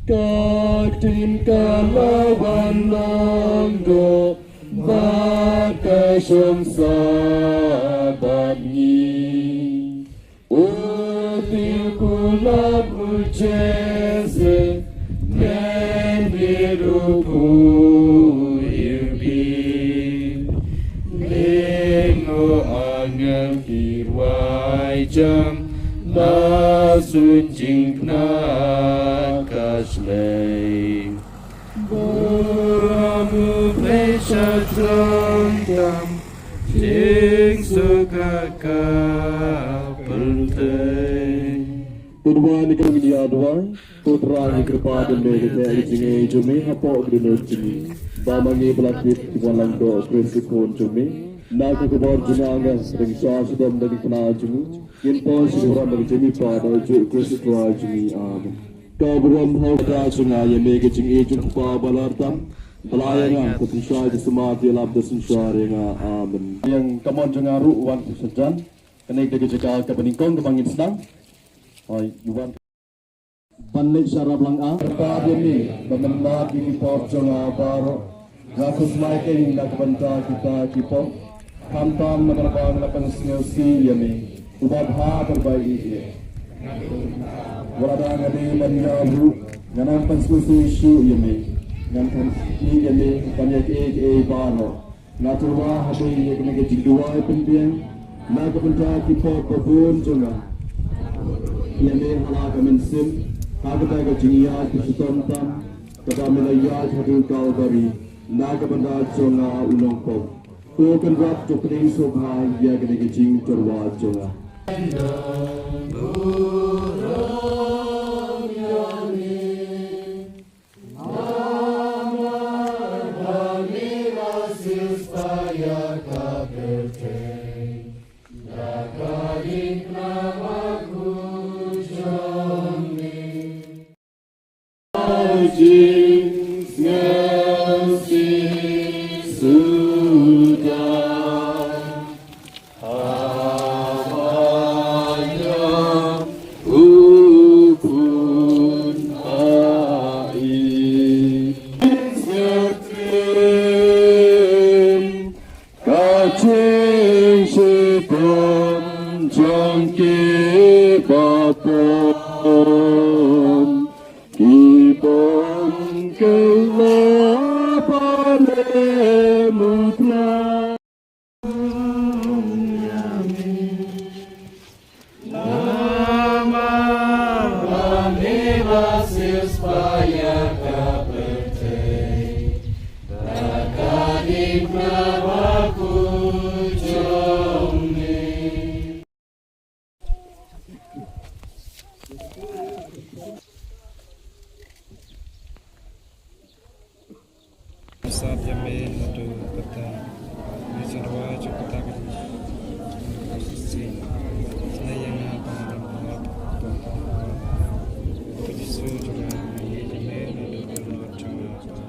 Katin kalawan langgo Bakasyon sa bagni Util kulab ujese Mendiruku irbi Lengo angel kirwai jam Masunjing na kaslay Buramu presya trangkam Jing suka kapeltay Tudwa ni kami di adwa Putra ni kripa dan mereka Ijingi jumi hapok dunut jimi Bamangi belakit Iwalang do krisikun jumi Naga kubar junanga Ringsa sudam dari kenal jumi Ginpo sigurang dari jimi pada Juk krisikun jumi amin Kabram hauda junga Yeme kecing ijun kupa balartam Pelayangan ketisya Jisemati labda sensyari nga amin Yang kamon junga ru'wan sejan Kenik degi jika kepeningkong kemangin sedang Yuwan Banlik syarab lang a Perpadian ni Bemenat di kipor junga baro Gakus maiking na kebenta kita kipor Kamtam menerbang lapan senyosi yami Ubabha perbaiki Wala ngadi banyabu Nganang pansusi isu yami Nganang ni yami Panyak bano Naturwa hati yakni kejigduwa pendiang Na kebenta kipor pabun junga Yami halaka mensim Kagata kejingiyat kusutontam Kadamilayat hatu kalbari Na kebenta junga unong pop Kukan rap cokring sobha yakni kejing terwa junga Saat yamin adu kata Wisarwa cukata kasih Sayang apa dalam Kudisu juga yamin adu kata cuma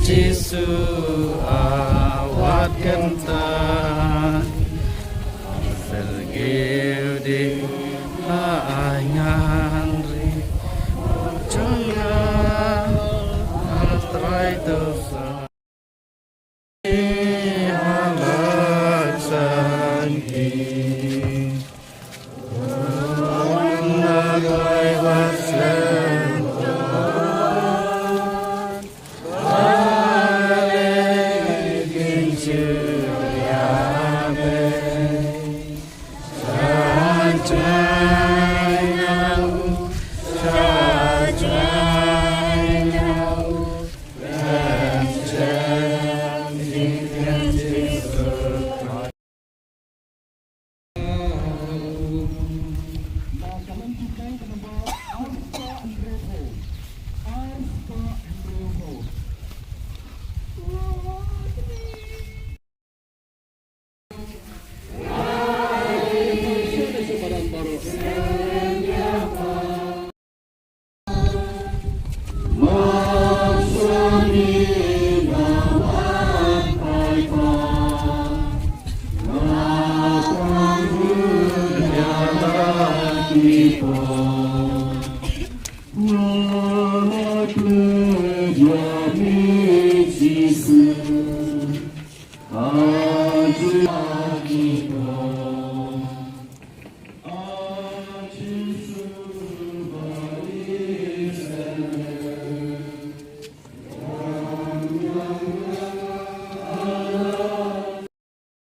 Jisu awat kentang forgive di haangan ri jangan try to halak sangki nagai waslan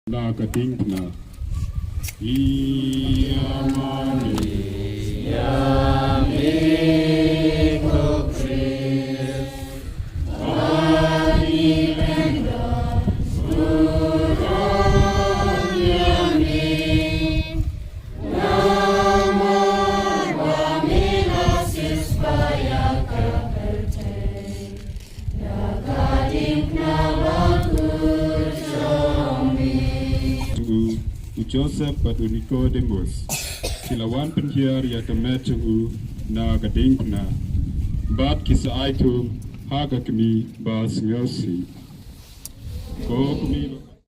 Nagatingna Iyamani Yamiko Chris Ani Mendo Buddha Yami Namo Wamila Sispaya Kaperte Nagatingna Laku Jomi Joseph patu Nicodemus silawan penhiar ya kemet cengu na gadingna bat kisa aitu haga kemi bas ngosi ko kemi